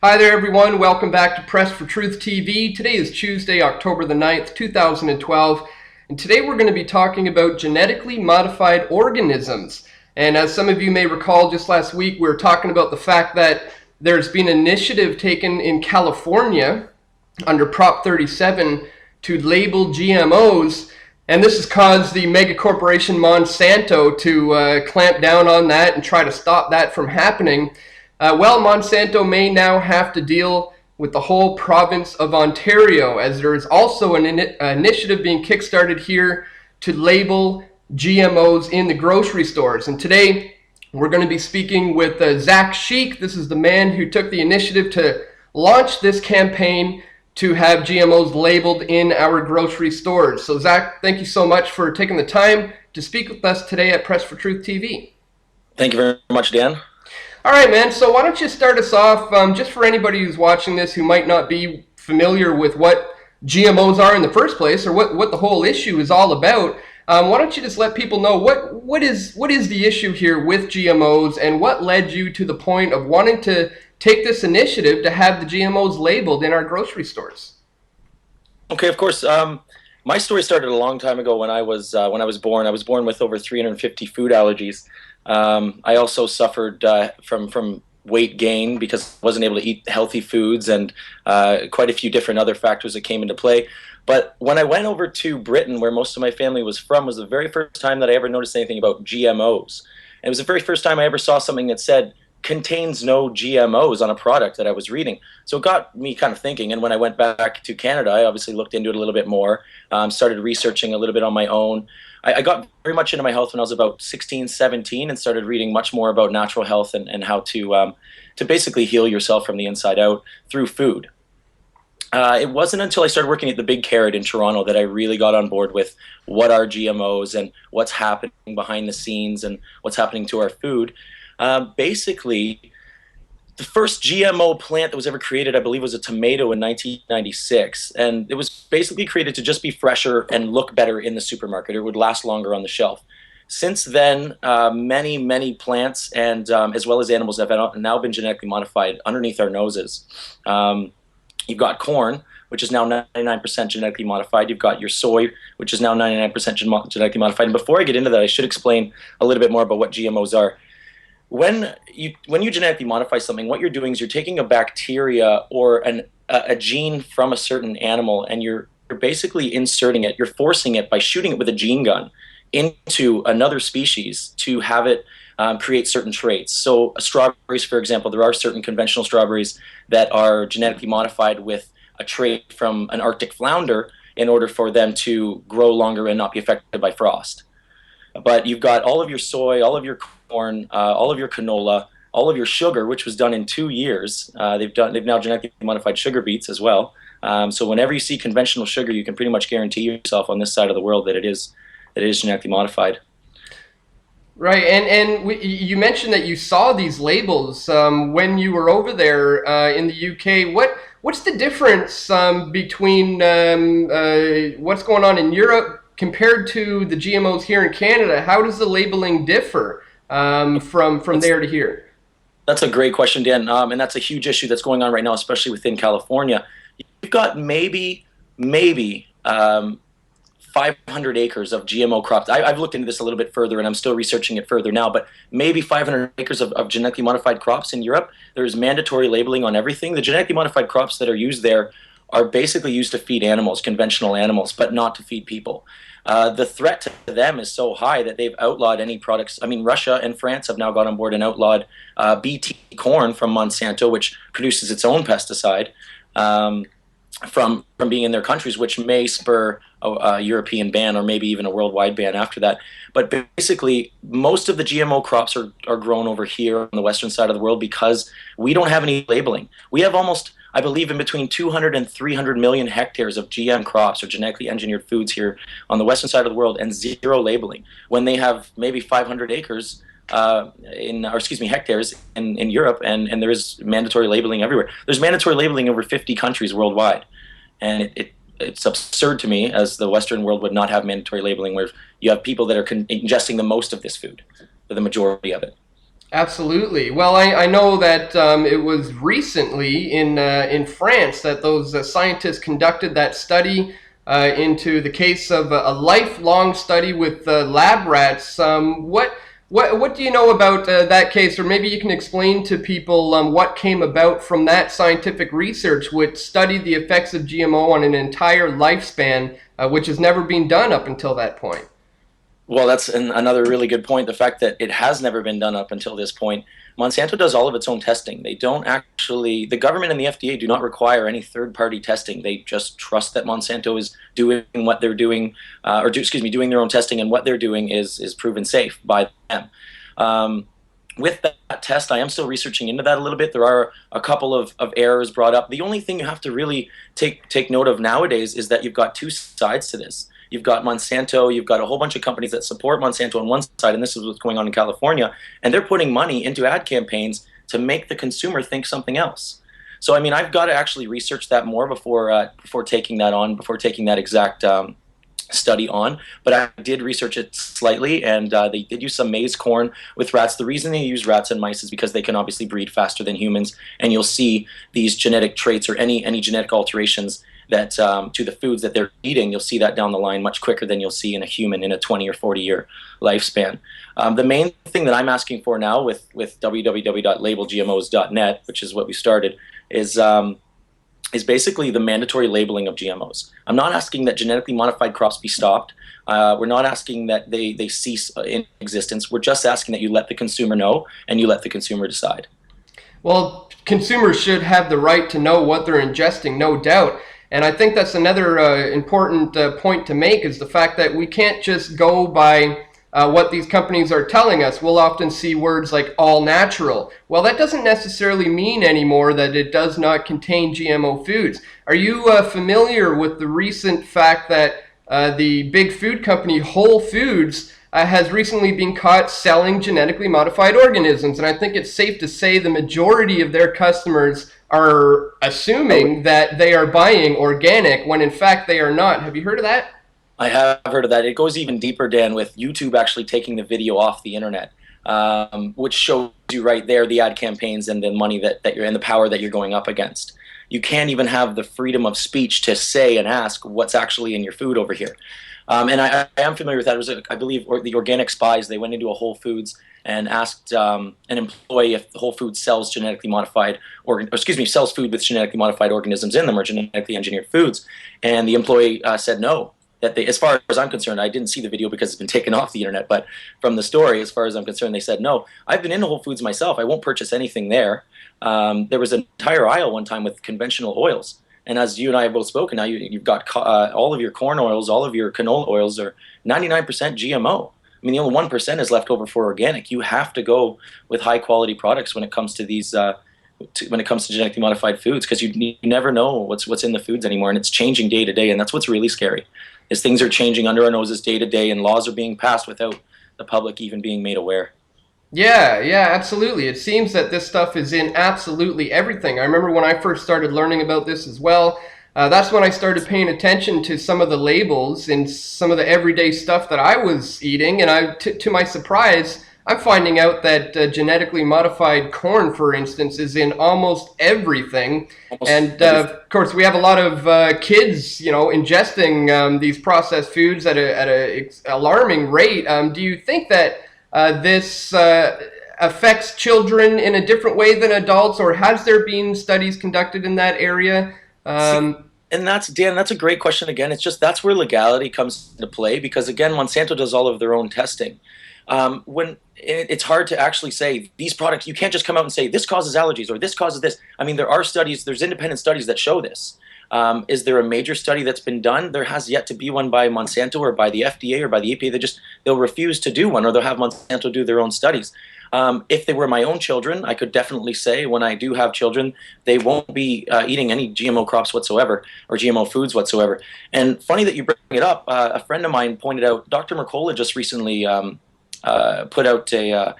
Hi there, everyone. Welcome back to Press for Truth TV. Today is Tuesday, October the 9th, 2012, and today we're going to be talking about genetically modified organisms. And as some of you may recall, just last week we were talking about the fact that there's been an initiative taken in California under Prop 37 to label GMOs, and this has caused the mega corporation Monsanto to clamp down on that and try to stop that from happening. Monsanto may now have to deal with the whole province of Ontario, as there is also an initiative being kickstarted here to label GMOs in the grocery stores. And today we're going to be speaking with Zach Schieck. This is the man who took the initiative to launch this campaign to have GMOs labeled in our grocery stores. So Zach, thank you so much for taking the time to speak with us today at Press for Truth TV. Thank you very much, Dan. All right, man. So why don't you start us off, just for anybody who's watching this who might not be familiar with what GMOs are in the first place, or what the whole issue is all about. Why don't you just let people know what is the issue here with GMOs, and what led you to the point of wanting to take this initiative to have the GMOs labeled in our grocery stores? Okay, of course. My story started a long time ago when I was born. I was born with over 350 food allergies. I also suffered from weight gain because I wasn't able to eat healthy foods, and quite a few different other factors that came into play. But when I went over to Britain, where most of my family was from, was the very first time that I ever noticed anything about GMOs. And it was the very first time I ever saw something that said contains no GMOs on a product that I was reading. So it got me kind of thinking. And when I went back to Canada, I obviously looked into it a little bit more, started researching a little bit on my own. I got very much into my health when I was about 16, 17, and started reading much more about natural health and how to basically heal yourself from the inside out through food. It wasn't until I started working at the Big Carrot in Toronto that I really got on board with what are GMOs and what's happening behind the scenes and what's happening to our food. Basically, the first GMO plant that was ever created, I believe, was a tomato in 1996. And it was basically created to just be fresher and look better in the supermarket. It would last longer on the shelf. Since then, many, many plants and as well as animals have now been genetically modified underneath our noses. You've got corn, which is now 99% genetically modified. You've got your soy, which is now 99% genetically modified. And before I get into that, I should explain a little bit more about what GMOs are. When you genetically modify something, what you're doing is you're taking a bacteria or a gene from a certain animal, and you're basically inserting it, you're forcing it by shooting it with a gene gun into another species to have it create certain traits. So strawberries, for example, there are certain conventional strawberries that are genetically modified with a trait from an Arctic flounder in order for them to grow longer and not be affected by frost. But you've got all of your soy, all of your corn, all of your canola, all of your sugar, which was done in 2 years. They've now genetically modified sugar beets as well. So whenever you see conventional sugar, you can pretty much guarantee yourself on this side of the world that it is genetically modified. Right, and you mentioned that you saw these labels when you were over there in the UK. What's the difference between what's going on in Europe compared to the GMOs here in Canada? How does the labeling differ from there to here? That's a great question, Dan, and that's a huge issue that's going on right now, especially within California. You've got maybe 500 acres of GMO crops. I've looked into this a little bit further, and I'm still researching it further now, but maybe 500 acres of genetically modified crops in Europe. There's mandatory labeling on everything. The genetically modified crops that are used there are basically used to feed animals, conventional animals, but not to feed people. The threat to them is so high that they've outlawed any products. I mean, Russia and France have now got on board and outlawed BT corn from Monsanto, which produces its own pesticide, from being in their countries, which may spur a European ban or maybe even a worldwide ban after that. But basically, most of the GMO crops are grown over here on the western side of the world because we don't have any labeling. We have almost, I believe, in between 200 and 300 million hectares of GM crops or genetically engineered foods here on the western side of the world, and zero labeling, when they have maybe 500 acres hectares in Europe, and there is mandatory labeling everywhere. There's mandatory labeling over 50 countries worldwide, and it's absurd to me, as the Western world would not have mandatory labeling, where you have people that are ingesting the most of this food, or the majority of it. Absolutely. Well, I know that it was recently in France that those scientists conducted that study into the case of a lifelong study with lab rats. What do you know about that case, or maybe you can explain to people what came about from that scientific research, which studied the effects of GMO on an entire lifespan, which has never been done up until that point. Well, that's another really good point. The fact that it has never been done up until this point. Monsanto does all of its own testing. They don't actually, the government and the FDA do not require any third party testing. They just trust that Monsanto is doing what they're doing, excuse me, doing their own testing, and what they're doing is proven safe by them. Um, with that test, I am still researching into that a little bit. There are a couple of errors brought up. The only thing you have to really take note of nowadays is that you've got two sides to this. You've got Monsanto, you've got a whole bunch of companies that support Monsanto on one side, and this is what's going on in California, and they're putting money into ad campaigns to make the consumer think something else. So, I mean, I've got to actually research that more before taking that on, before taking that exact study on. But I did research it slightly, and they did use some maize corn with rats. The reason they use rats and mice is because they can obviously breed faster than humans, and you'll see these genetic traits or any genetic alterations that to the foods that they're eating, you'll see that down the line much quicker than you'll see in a human in a 20 or 40-year lifespan. The main thing that I'm asking for now with www.labelgmos.net, which is what we started, is basically the mandatory labeling of GMOs. I'm not asking that genetically modified crops be stopped. We're not asking that they cease in existence. We're just asking that you let the consumer know and you let the consumer decide. Well, consumers should have the right to know what they're ingesting, no doubt. And I think that's another important point to make is the fact that we can't just go by what these companies are telling us. We'll often see words like all natural. Well, that doesn't necessarily mean anymore that it does not contain GMO foods. Are you familiar with the recent fact that the big food company Whole Foods has recently been caught selling genetically modified organisms? And I think it's safe to say the majority of their customers are assuming that they are buying organic when in fact they are not. Have you heard of that? I have heard of that. It goes even deeper, Dan, with YouTube actually taking the video off the internet, which shows you right there the ad campaigns and the money that you're and the power that you're going up against. You can't even have the freedom of speech to say and ask what's actually in your food over here. And I am familiar with that. It was, I believe, the Organic Spies. They went into a Whole Foods and asked an employee if Whole Foods sells genetically modified, sells food with genetically modified organisms in them or genetically engineered foods. And the employee said no. That they, as far as I'm concerned, I didn't see the video because it's been taken off the internet. But from the story, as far as I'm concerned, they said no. I've been into Whole Foods myself. I won't purchase anything there. There was an entire aisle one time with conventional oils. And as you and I have both spoken, now you've got all of your corn oils, all of your canola oils are 99% GMO. I mean, the only 1% is left over for organic. You have to go with high quality products when it comes to these, when it comes to genetically modified foods, because you never know what's in the foods anymore, and it's changing day to day, and that's what's really scary. Is things are changing under our noses day to day, and laws are being passed without the public even being made aware. Yeah, yeah, absolutely. It seems that this stuff is in absolutely everything. I remember when I first started learning about this as well. That's when I started paying attention to some of the labels and some of the everyday stuff that I was eating. And to my surprise, I'm finding out that genetically modified corn, for instance, is in almost everything. Almost And everything. of course, we have a lot of kids, ingesting these processed foods at a alarming rate. Do you think that this affects children in a different way than adults, or has there been studies conducted in that area? See, Um, and that's Dan. That's a great question. Again, it's just that's where legality comes into play because again, Monsanto does all of their own testing. When it's hard to actually say these products, you can't just come out and say this causes allergies or this causes this. I mean, there are studies, there's independent studies that show this. Is there a major study that's been done? There has yet to be one by Monsanto or by the FDA or by the EPA. They'll refuse to do one, or they'll have Monsanto do their own studies. If they were my own children, I could definitely say when I do have children, they won't be eating any GMO crops whatsoever or GMO foods whatsoever. And funny that you bring it up. A friend of mine pointed out, Dr. Mercola just recently put out a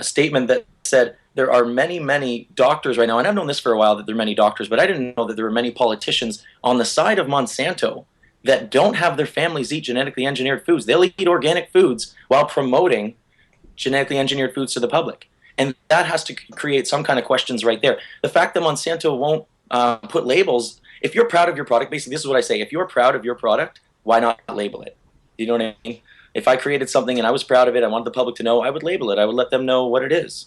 statement that said there are many, many doctors right now, and I've known this for a while that there are many doctors, but I didn't know that there were many politicians on the side of Monsanto that don't have their families eat genetically engineered foods. They'll eat organic foods while promoting genetically engineered foods to the public. And that has to create some kind of questions right there. The fact that Monsanto won't put labels, if you're proud of your product, basically this is what I say, if you're proud of your product, why not label it? You know what I mean? If I created something and I was proud of it, I wanted the public to know, I would label it. I would let them know what it is.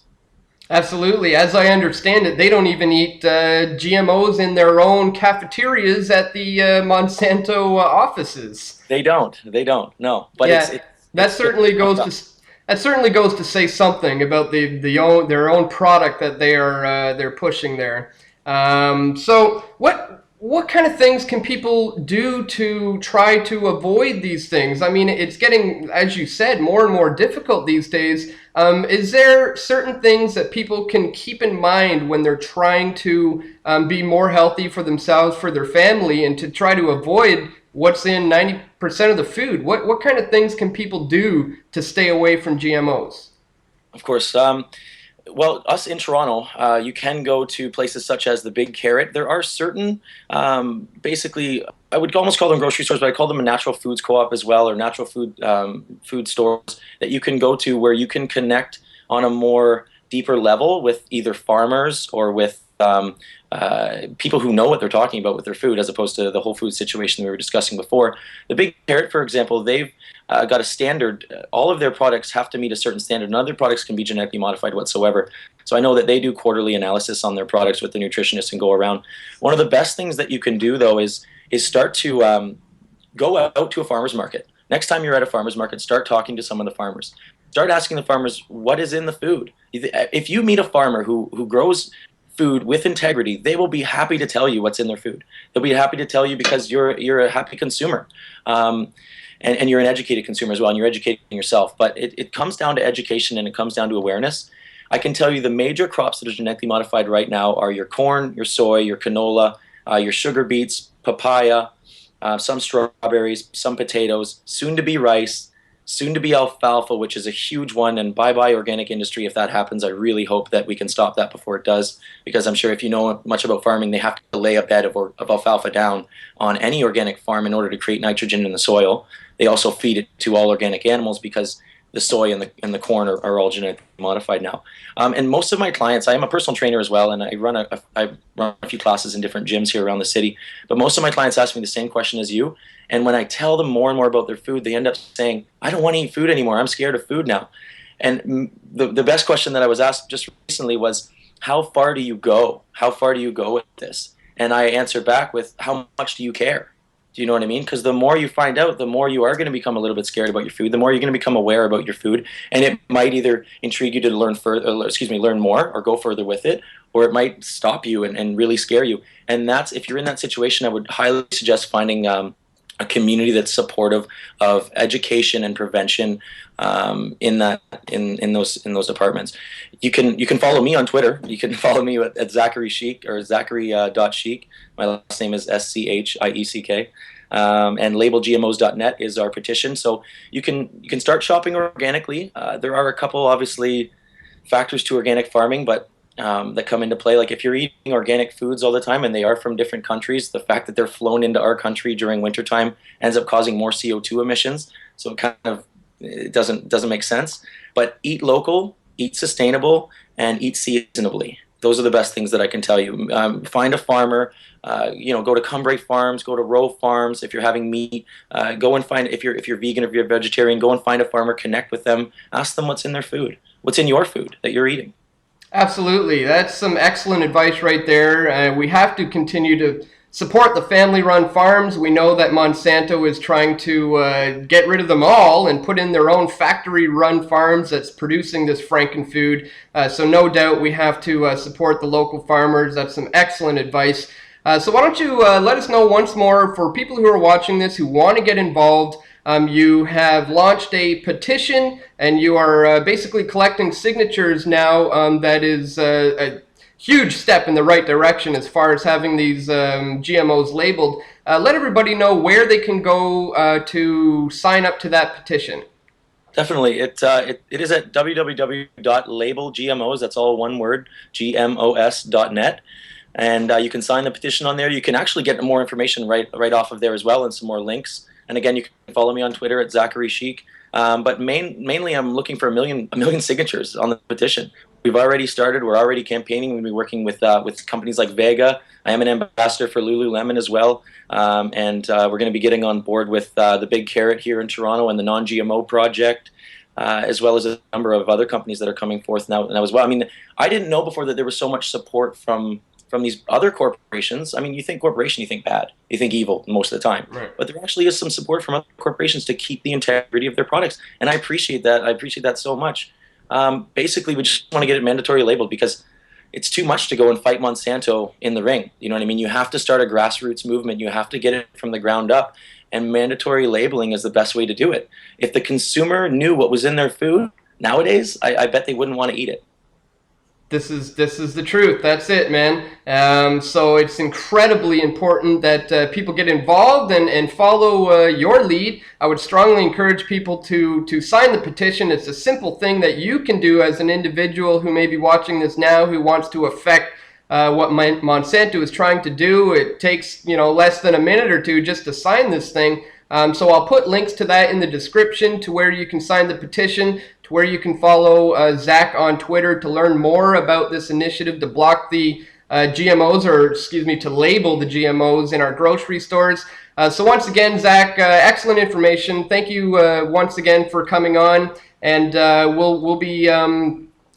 Absolutely. As I understand it, they don't even eat GMOs in their own cafeterias at the Monsanto offices. They don't. They don't. No. But Yeah, that it's certainly goes to that certainly goes to say something about their own product that they're pushing there. So what kind of things can people do to try to avoid these things? I mean, it's getting, as you said, more and more difficult these days. Is there certain things that people can keep in mind when they're trying to be more healthy for themselves, for their family, and to try to avoid what's in 90% of the food? What kind of things can people do to stay away from GMOs? Of course. Well, us in Toronto, you can go to places such as the Big Carrot. There are certain, basically, I would almost call them grocery stores, but I call them a natural foods co-op as well, or natural food stores that you can go to where you can connect on a more deeper level with either farmers or with people who know what they're talking about with their food, as opposed to the whole food situation we were discussing before. The Big Carrot, for example, they've got a standard. All of their products have to meet a certain standard. None of their products can be genetically modified whatsoever. So I know that they do quarterly analysis on their products with the nutritionists and go around. One of the best things that you can do, though, is start to go out to a farmer's market. Next time you're at a farmer's market, start talking to some of the farmers. Start asking the farmers what is in the food. If you meet a farmer who grows food with integrity, they will be happy to tell you what's in their food. They'll be happy to tell you because you're a happy consumer. And you're an educated consumer as well, and you're educating yourself. But it comes down to education, and it comes down to awareness. I can tell you the major crops that are genetically modified right now are your corn, your soy, your canola, your sugar beets, papaya, some strawberries, some potatoes, soon to be rice, soon to be alfalfa, which is a huge one, and bye-bye organic industry if that happens. I really hope that we can stop that before it does, because I'm sure if you know much about farming, they have to lay a bed of alfalfa down on any organic farm in order to create nitrogen in the soil. They also feed it to all organic animals because the soy and the corn are all genetically modified now. And most of my clients, I am a personal trainer as well, and I run a few classes in different gyms here around the city. But most of my clients ask me the same question as you. And when I tell them more and more about their food, they end up saying, I don't want to eat food anymore. I'm scared of food now. And the best question that I was asked just recently was, how far do you go? How far do you go with this? And I answered back with, how much do you care? Do you know what I mean? Because the more you find out, the more you are going to become a little bit scared about your food. The more you're going to become aware about your food, and it might either intrigue you to learn learn more, or go further with it, or it might stop you and really scare you. And that's, if you're in that situation, I would highly suggest finding a community that's supportive of education and prevention in those departments. You can follow me on Twitter. You can follow me at Zachary Schieck, or Zachary.Schieck. My last name is Schieck. And labelgmos.net is our petition. So you can start shopping organically. There are a couple, obviously, factors to organic farming, but that come into play. Like if you're eating organic foods all the time and they are from different countries, the fact that they're flown into our country during wintertime ends up causing more CO2 emissions. So it doesn't make sense. But eat local, eat sustainable, and eat seasonably. Those are the best things that I can tell you. Find a farmer. Go to Cumbrae Farms, go to Rowe Farms. If you're having meat, go and find, if you're vegan, if you're vegetarian, go and find a farmer, connect with them, ask them what's in their food, what's in your food that you're eating. Absolutely. That's some excellent advice right there. We have to continue to support the family-run farms. We know that Monsanto is trying to get rid of them all and put in their own factory-run farms that's producing this frankenfood. So no doubt we have to support the local farmers. That's some excellent advice. So why don't you let us know once more, for people who are watching this who want to get involved. You have launched a petition, and you are basically collecting signatures now. That is a huge step in the right direction as far as having these GMOs labeled. Let everybody know where they can go to sign up to that petition. Definitely. It is at www.labelgmos, that's all one word, gmos.net. And you can sign the petition on there. You can actually get more information right off of there as well, and some more links. And again, you can follow me on Twitter at Zachary Schieck. But mainly, I'm looking for a million signatures on the petition. we've already started. We're already campaigning. We'll be working with companies like Vega. I am an ambassador for Lululemon as well, and we're going to be getting on board with the Big Carrot here in Toronto and the Non-GMO Project, as well as a number of other companies that are coming forth now as well. I mean, I didn't know before that there was so much support from these other corporations. I mean, you think corporation, you think bad, you think evil most of the time, Right. but there actually is some support from other corporations to keep the integrity of their products, and I appreciate that. I appreciate that so much. Basically, we just want to get it mandatory labeled because it's too much to go and fight Monsanto in the ring. You know what I mean? You have to start a grassroots movement. You have to get it from the ground up, and mandatory labeling is the best way to do it. If the consumer knew what was in their food nowadays, I bet they wouldn't want to eat it. This is the truth. That's it, man. So it's incredibly important that people get involved and follow your lead. I would strongly encourage people to sign the petition. It's a simple thing that you can do as an individual who may be watching this now who wants to affect what Monsanto is trying to do. It takes less than a minute or two just to sign this thing. So I'll put links to that in the description to where you can sign the petition, to where you can follow Zach on Twitter to learn more about this initiative to block the GMOs, or excuse me, to label the GMOs in our grocery stores. So once again, Zach, excellent information. Thank you once again for coming on, and we'll be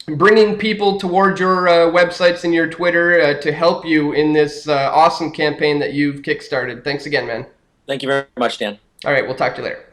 bringing people towards your websites and your Twitter to help you in this awesome campaign that you've kickstarted. Thanks again, man. Thank you very much, Dan. All right, we'll talk to you later.